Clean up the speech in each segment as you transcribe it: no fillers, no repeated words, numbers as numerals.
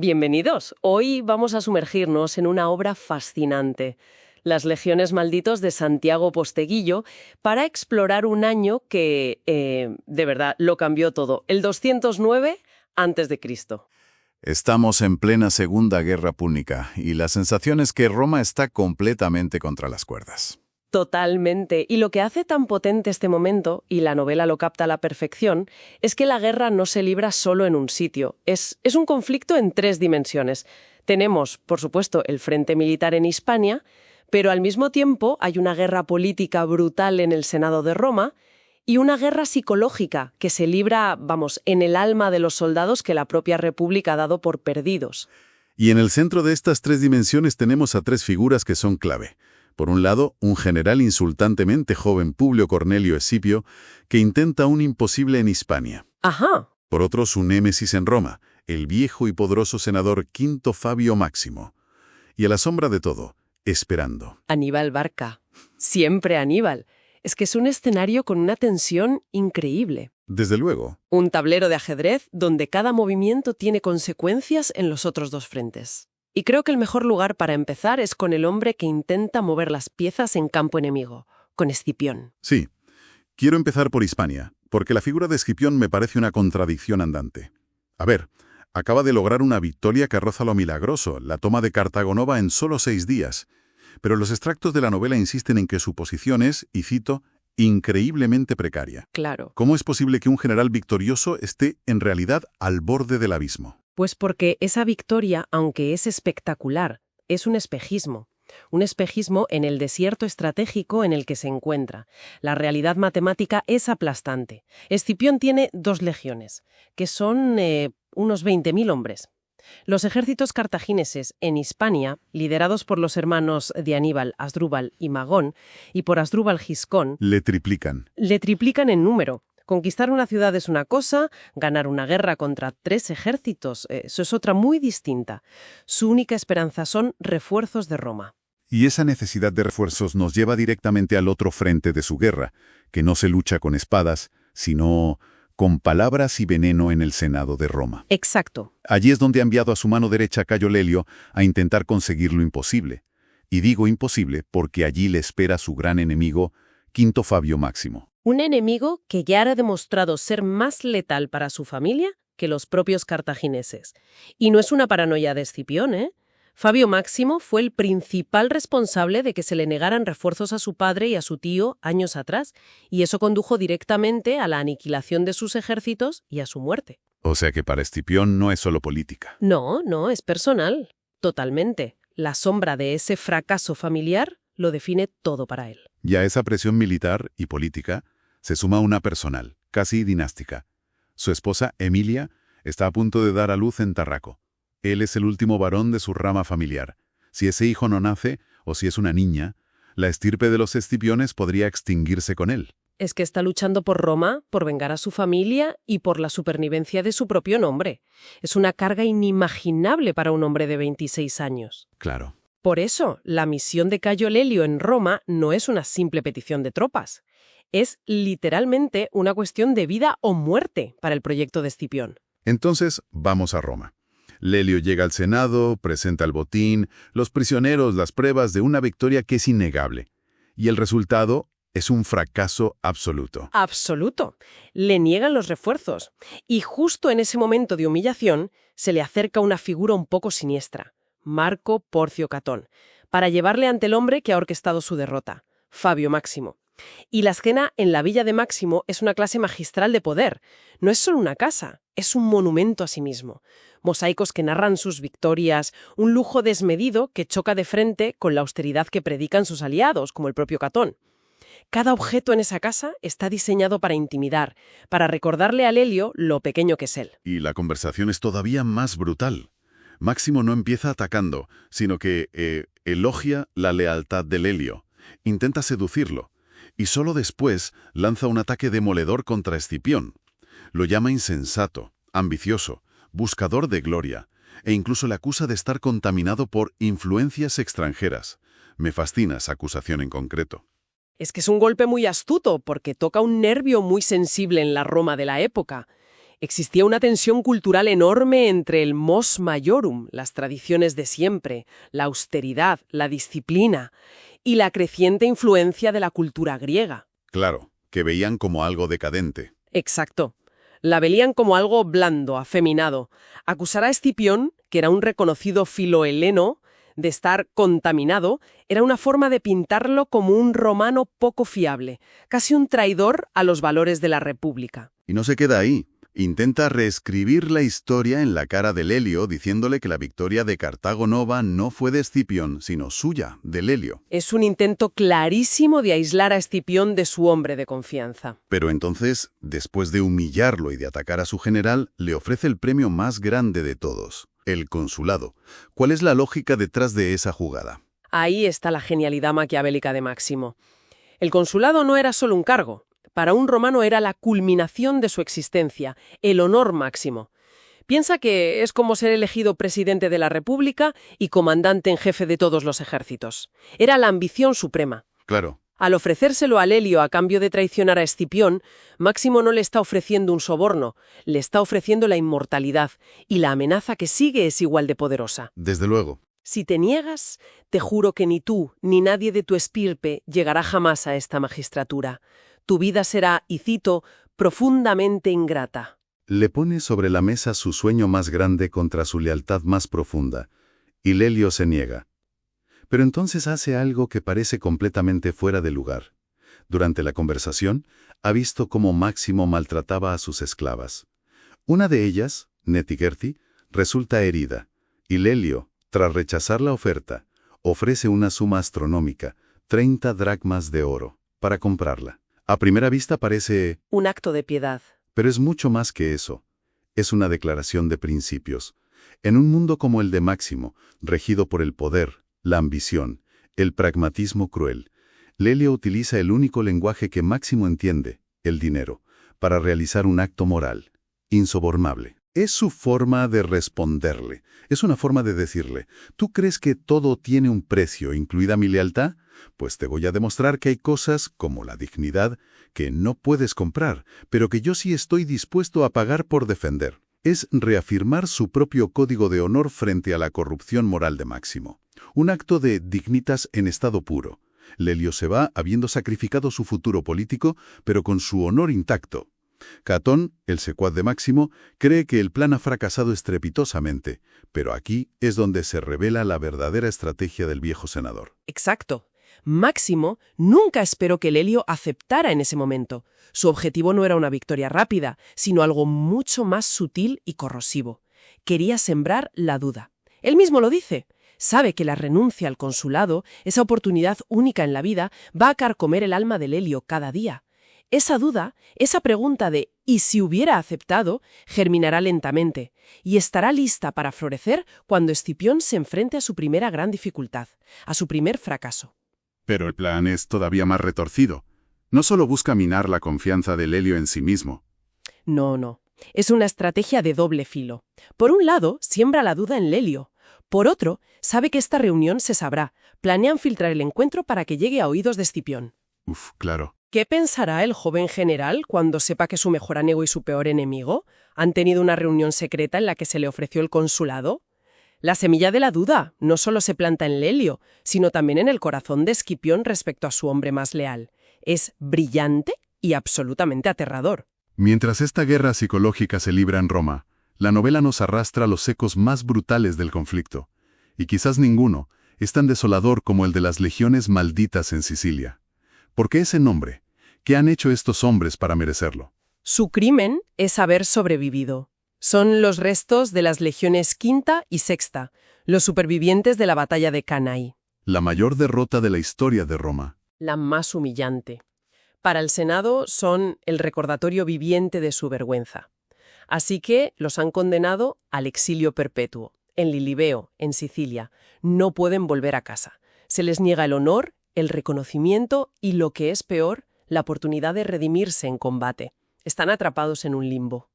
Bienvenidos. Hoy vamos a sumergirnos en una obra fascinante, Las Legiones Malditos de Santiago Posteguillo, para explorar un año que, de verdad, lo cambió todo, el 209 a.C. Estamos en plena Segunda Guerra Púnica y la sensación es que Roma está completamente contra las cuerdas. Totalmente. Y lo que hace tan potente este momento, y la novela lo capta a la perfección, es que la guerra no se libra solo en un sitio. Es un conflicto en tres dimensiones. Tenemos, por supuesto, el frente militar en Hispania, pero al mismo tiempo hay una guerra política brutal en el Senado de Roma y una guerra psicológica que se libra, en el alma de los soldados que la propia República ha dado por perdidos. Y en el centro de estas tres dimensiones tenemos a tres figuras que son clave. Por un lado, un general insultantemente joven, Publio Cornelio Escipio, que intenta un imposible en Hispania. Ajá. Por otro, su némesis en Roma, el viejo y poderoso senador Quinto Fabio Máximo. Y a la sombra de todo, esperando. Aníbal Barca. Siempre Aníbal. Es que es un escenario con una tensión increíble. Desde luego. Un tablero de ajedrez donde cada movimiento tiene consecuencias en los otros dos frentes. Y creo que el mejor lugar para empezar es con el hombre que intenta mover las piezas en campo enemigo, con Escipión. Sí. Quiero empezar por Hispania, porque la figura de Escipión me parece una contradicción andante. A ver, acaba de lograr una victoria que roza lo milagroso, la toma de Cartago Nova en solo 6 días. Pero los extractos de la novela insisten en que su posición es, y cito, increíblemente precaria. Claro. ¿Cómo es posible que un general victorioso esté, en realidad, al borde del abismo? Pues porque esa victoria, aunque es espectacular, es un espejismo. Un espejismo en el desierto estratégico en el que se encuentra. La realidad matemática es aplastante. Escipión tiene 2 legiones, que son unos 20.000 hombres. Los ejércitos cartagineses en Hispania, liderados por los hermanos de Aníbal, Asdrúbal y Magón, y por Asdrúbal Giscón, Le triplican. le triplican en número. Conquistar una ciudad es una cosa, ganar una guerra contra 3 ejércitos, eso es otra muy distinta. Su única esperanza son refuerzos de Roma. Y esa necesidad de refuerzos nos lleva directamente al otro frente de su guerra, que no se lucha con espadas, sino con palabras y veneno en el Senado de Roma. Exacto. Allí es donde ha enviado a su mano derecha Cayo Lelio a intentar conseguir lo imposible. Y digo imposible porque allí le espera su gran enemigo, Quinto Fabio Máximo. Un enemigo que ya ha demostrado ser más letal para su familia que los propios cartagineses. Y no es una paranoia de Escipión, ¿eh? Fabio Máximo fue el principal responsable de que se le negaran refuerzos a su padre y a su tío años atrás, y eso condujo directamente a la aniquilación de sus ejércitos y a su muerte. O sea que para Escipión no es solo política. No, es personal. Totalmente. La sombra de ese fracaso familiar lo define todo para él. Y a esa presión militar y política se suma una personal, casi dinástica. Su esposa, Emilia, está a punto de dar a luz en Tarraco. Él es el último varón de su rama familiar. Si ese hijo no nace, o si es una niña, la estirpe de los Escipiones podría extinguirse con él. Es que está luchando por Roma, por vengar a su familia y por la supervivencia de su propio nombre. Es una carga inimaginable para un hombre de 26 años. Claro. Por eso, la misión de Cayo Lelio en Roma no es una simple petición de tropas. Es literalmente una cuestión de vida o muerte para el proyecto de Escipión. Entonces, vamos a Roma. Lelio llega al Senado, presenta el botín, los prisioneros, las pruebas de una victoria que es innegable. Y el resultado es un fracaso absoluto. Absoluto. Le niegan los refuerzos. Y justo en ese momento de humillación se le acerca una figura un poco siniestra, Marco Porcio Catón, para llevarle ante el hombre que ha orquestado su derrota, Fabio Máximo. Y la escena en la villa de Máximo es una clase magistral de poder. No es solo una casa, es un monumento a sí mismo. Mosaicos que narran sus victorias, un lujo desmedido que choca de frente con la austeridad que predican sus aliados, como el propio Catón. Cada objeto en esa casa está diseñado para intimidar, para recordarle a Lelio lo pequeño que es él. Y la conversación es todavía más brutal. Máximo no empieza atacando, sino que elogia la lealtad de Lelio. Intenta seducirlo. Y solo después lanza un ataque demoledor contra Escipión. Lo llama insensato, ambicioso, buscador de gloria, e incluso le acusa de estar contaminado por influencias extranjeras. Me fascina esa acusación en concreto. Es que es un golpe muy astuto porque toca un nervio muy sensible en la Roma de la época. Existía una tensión cultural enorme entre el mos maiorum, las tradiciones de siempre, la austeridad, la disciplina, y la creciente influencia de la cultura griega. Claro, que veían como algo decadente. Exacto. La veían como algo blando, afeminado. Acusar a Escipión, que era un reconocido filoheleno, de estar contaminado, era una forma de pintarlo como un romano poco fiable, casi un traidor a los valores de la República. Y no se queda ahí. Intenta reescribir la historia en la cara de Lelio, diciéndole que la victoria de Cartago Nova no fue de Escipión, sino suya, de Lelio. Es un intento clarísimo de aislar a Escipión de su hombre de confianza. Pero entonces, después de humillarlo y de atacar a su general, le ofrece el premio más grande de todos, el consulado. ¿Cuál es la lógica detrás de esa jugada? Ahí está la genialidad maquiavélica de Máximo. El consulado no era solo un cargo. Para un romano era la culminación de su existencia, el honor máximo. Piensa que es como ser elegido presidente de la República y comandante en jefe de todos los ejércitos. Era la ambición suprema. Claro. Al ofrecérselo a Lelio a cambio de traicionar a Escipión, Máximo no le está ofreciendo un soborno, le está ofreciendo la inmortalidad, y la amenaza que sigue es igual de poderosa. Desde luego. Si te niegas, te juro que ni tú ni nadie de tu estirpe llegará jamás a esta magistratura. Tu vida será, y cito, profundamente ingrata. Le pone sobre la mesa su sueño más grande contra su lealtad más profunda, y Lelio se niega. Pero entonces hace algo que parece completamente fuera de lugar. Durante la conversación, ha visto cómo Máximo maltrataba a sus esclavas. Una de ellas, Netigerti, resulta herida, y Lelio, tras rechazar la oferta, ofrece una suma astronómica, 30 dracmas de oro, para comprarla. A primera vista parece un acto de piedad. Pero es mucho más que eso. Es una declaración de principios. En un mundo como el de Máximo, regido por el poder, la ambición, el pragmatismo cruel, Lelio utiliza el único lenguaje que Máximo entiende, el dinero, para realizar un acto moral, insobornable. Es su forma de responderle. Es una forma de decirle, ¿tú crees que todo tiene un precio, incluida mi lealtad? Pues te voy a demostrar que hay cosas, como la dignidad, que no puedes comprar, pero que yo sí estoy dispuesto a pagar por defender. Es reafirmar su propio código de honor frente a la corrupción moral de Máximo. Un acto de dignitas en estado puro. Lelio se va habiendo sacrificado su futuro político, pero con su honor intacto. Catón, el secuaz de Máximo, cree que el plan ha fracasado estrepitosamente, pero aquí es donde se revela la verdadera estrategia del viejo senador. Exacto. Máximo nunca esperó que Lelio aceptara en ese momento. Su objetivo no era una victoria rápida, sino algo mucho más sutil y corrosivo. Quería sembrar la duda. Él mismo lo dice. Sabe que la renuncia al consulado, esa oportunidad única en la vida, va a carcomer el alma de Lelio cada día. Esa duda, esa pregunta de ¿y si hubiera aceptado?, germinará lentamente y estará lista para florecer cuando Escipión se enfrente a su primera gran dificultad, a su primer fracaso. Pero el plan es todavía más retorcido. No solo busca minar la confianza de Lelio en sí mismo. No. Es una estrategia de doble filo. Por un lado, siembra la duda en Lelio. Por otro, sabe que esta reunión se sabrá. Planean filtrar el encuentro para que llegue a oídos de Escipión. Claro. ¿Qué pensará el joven general cuando sepa que su mejor amigo y su peor enemigo han tenido una reunión secreta en la que se le ofreció el consulado? La semilla de la duda no solo se planta en Lelio, sino también en el corazón de Escipión respecto a su hombre más leal. Es brillante y absolutamente aterrador. Mientras esta guerra psicológica se libra en Roma, la novela nos arrastra a los ecos más brutales del conflicto, y quizás ninguno es tan desolador como el de las legiones malditas en Sicilia. ¿Por qué ese nombre? ¿Qué han hecho estos hombres para merecerlo? Su crimen es haber sobrevivido. Son los restos de las legiones quinta y sexta, los supervivientes de la batalla de Cannae. La mayor derrota de la historia de Roma. La más humillante. Para el Senado son el recordatorio viviente de su vergüenza. Así que los han condenado al exilio perpetuo, en Lilibeo, en Sicilia. No pueden volver a casa. Se les niega el honor, el reconocimiento y, lo que es peor, la oportunidad de redimirse en combate. Están atrapados en un limbo.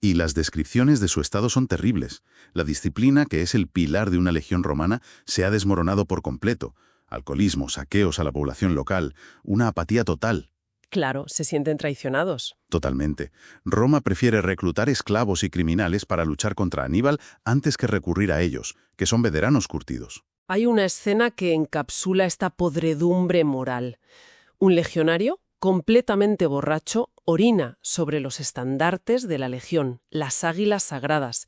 Y las descripciones de su estado son terribles. La disciplina, que es el pilar de una legión romana, se ha desmoronado por completo. Alcoholismo, saqueos a la población local, una apatía total. Claro, se sienten traicionados. Totalmente. Roma prefiere reclutar esclavos y criminales para luchar contra Aníbal antes que recurrir a ellos, que son veteranos curtidos. Hay una escena que encapsula esta podredumbre moral. Un legionario, completamente borracho, orina sobre los estandartes de la legión, las águilas sagradas,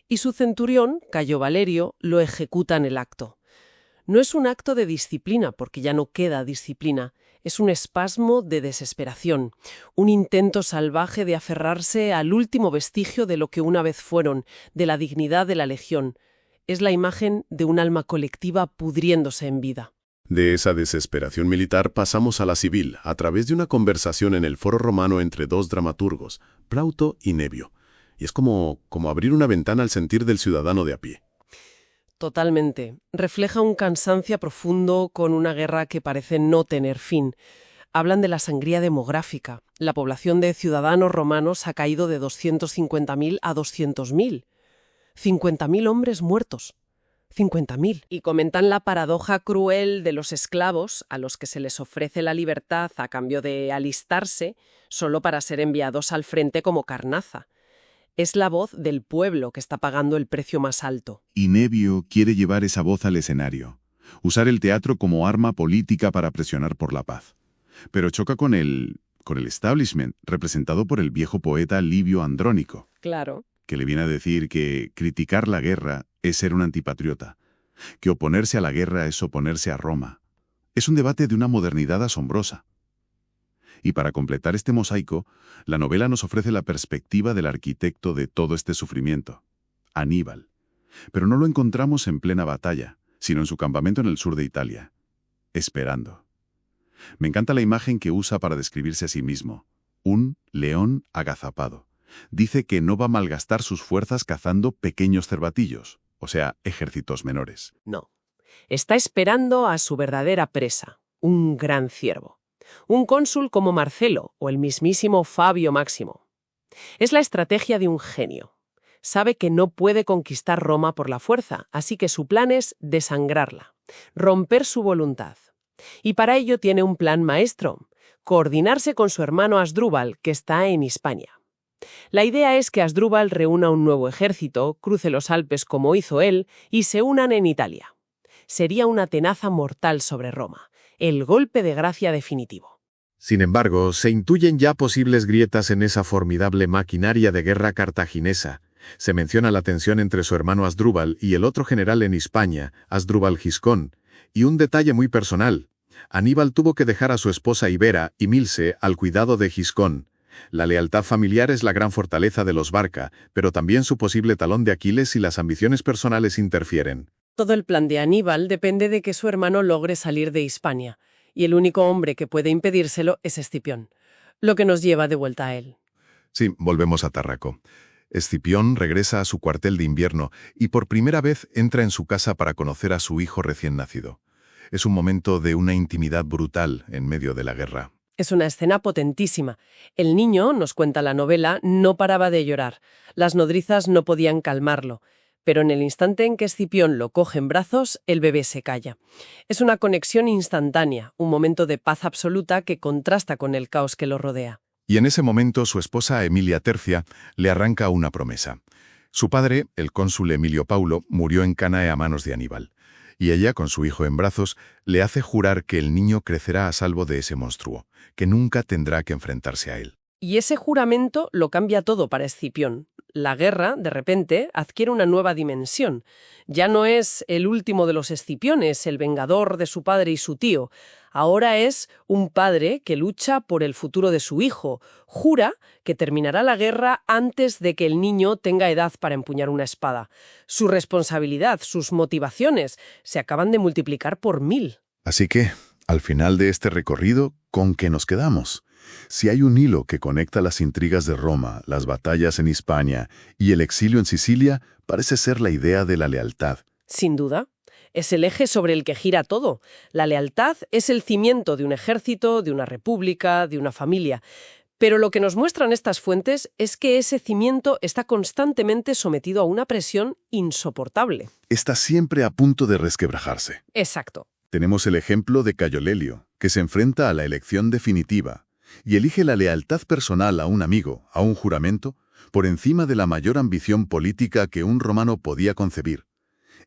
y su centurión, Cayo Valerio, lo ejecuta en el acto. No es un acto de disciplina, porque ya no queda disciplina, es un espasmo de desesperación, un intento salvaje de aferrarse al último vestigio de lo que una vez fueron, de la dignidad de la legión. Es la imagen de un alma colectiva pudriéndose en vida. De esa desesperación militar pasamos a la civil, a través de una conversación en el foro romano entre dos dramaturgos, Plauto y Nevio. Y es como abrir una ventana al sentir del ciudadano de a pie. Totalmente. Refleja un cansancio profundo con una guerra que parece no tener fin. Hablan de la sangría demográfica. La población de ciudadanos romanos ha caído de 250.000 a 200.000. 50.000 hombres muertos. 50.000. Y comentan la paradoja cruel de los esclavos a los que se les ofrece la libertad a cambio de alistarse solo para ser enviados al frente como carnaza. Es la voz del pueblo que está pagando el precio más alto. Y Nevio quiere llevar esa voz al escenario, usar el teatro como arma política para presionar por la paz. Pero choca con el establishment, representado por el viejo poeta Livio Andrónico, Claro. que le viene a decir que criticar la guerra es ser un antipatriota, que oponerse a la guerra es oponerse a Roma. Es un debate de una modernidad asombrosa. Y para completar este mosaico, la novela nos ofrece la perspectiva del arquitecto de todo este sufrimiento, Aníbal. Pero no lo encontramos en plena batalla, sino en su campamento en el sur de Italia, esperando. Me encanta la imagen que usa para describirse a sí mismo, un león agazapado. Dice que no va a malgastar sus fuerzas cazando pequeños cervatillos, o sea, ejércitos menores. No. Está esperando a su verdadera presa, un gran ciervo. Un cónsul como Marcelo o el mismísimo Fabio Máximo. Es la estrategia de un genio. Sabe que no puede conquistar Roma por la fuerza, así que su plan es desangrarla, romper su voluntad. Y para ello tiene un plan maestro, coordinarse con su hermano Asdrúbal, que está en Hispania. La idea es que Asdrúbal reúna un nuevo ejército, cruce los Alpes como hizo él, y se unan en Italia. Sería una tenaza mortal sobre Roma, el golpe de gracia definitivo. Sin embargo, se intuyen ya posibles grietas en esa formidable maquinaria de guerra cartaginesa. Se menciona la tensión entre su hermano Asdrúbal y el otro general en Hispania, Asdrúbal Giscón. Y un detalle muy personal. Aníbal tuvo que dejar a su esposa Ibera y Milce al cuidado de Giscón. La lealtad familiar es la gran fortaleza de los Barca, pero también su posible talón de Aquiles si las ambiciones personales interfieren. Todo el plan de Aníbal depende de que su hermano logre salir de Hispania, y el único hombre que puede impedírselo es Escipión, lo que nos lleva de vuelta a él. Sí, volvemos a Tarraco. Escipión regresa a su cuartel de invierno y por primera vez entra en su casa para conocer a su hijo recién nacido. Es un momento de una intimidad brutal en medio de la guerra. Es una escena potentísima. El niño, nos cuenta la novela, no paraba de llorar. Las nodrizas no podían calmarlo. Pero en el instante en que Escipión lo coge en brazos, el bebé se calla. Es una conexión instantánea, un momento de paz absoluta que contrasta con el caos que lo rodea. Y en ese momento su esposa Emilia Tercia le arranca una promesa. Su padre, el cónsul Emilio Paulo, murió en Canae a manos de Aníbal. Y ella, con su hijo en brazos, le hace jurar que el niño crecerá a salvo de ese monstruo, que nunca tendrá que enfrentarse a él. Y ese juramento lo cambia todo para Escipión. La guerra, de repente, adquiere una nueva dimensión. Ya no es el último de los Escipiones, el vengador de su padre y su tío. Ahora es un padre que lucha por el futuro de su hijo. Jura que terminará la guerra antes de que el niño tenga edad para empuñar una espada. Su responsabilidad, sus motivaciones, se acaban de multiplicar por 1000. Así que, al final de este recorrido, ¿con qué nos quedamos? Si hay un hilo que conecta las intrigas de Roma, las batallas en Hispania y el exilio en Sicilia, parece ser la idea de la lealtad. Sin duda. Es el eje sobre el que gira todo. La lealtad es el cimiento de un ejército, de una república, de una familia. Pero lo que nos muestran estas fuentes es que ese cimiento está constantemente sometido a una presión insoportable. Está siempre a punto de resquebrajarse. Exacto. Tenemos el ejemplo de Cayo Lelio, que se enfrenta a la elección definitiva. y elige la lealtad personal a un amigo, a un juramento, por encima de la mayor ambición política que un romano podía concebir.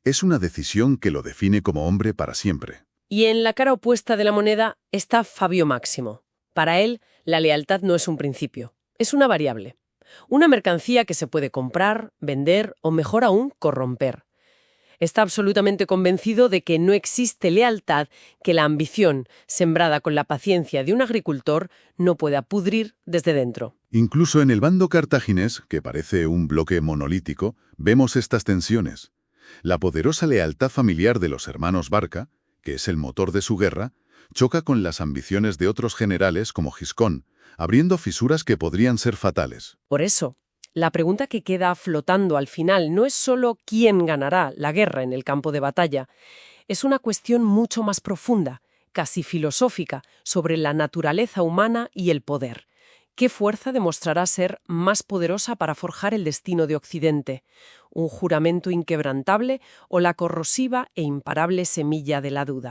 Es una decisión que lo define como hombre para siempre. Y en la cara opuesta de la moneda está Fabio Máximo. Para él, la lealtad no es un principio, es una variable. Una mercancía que se puede comprar, vender o, mejor aún, corromper. Está absolutamente convencido de que no existe lealtad que la ambición, sembrada con la paciencia de un agricultor, no pueda pudrir desde dentro. Incluso en el bando cartaginés, que parece un bloque monolítico, vemos estas tensiones. La poderosa lealtad familiar de los hermanos Barca, que es el motor de su guerra, choca con las ambiciones de otros generales como Giscón, abriendo fisuras que podrían ser fatales. Por eso, la pregunta que queda flotando al final no es solo quién ganará la guerra en el campo de batalla, es una cuestión mucho más profunda, casi filosófica, sobre la naturaleza humana y el poder. ¿Qué fuerza demostrará ser más poderosa para forjar el destino de Occidente? ¿Un juramento inquebrantable o la corrosiva e imparable semilla de la duda?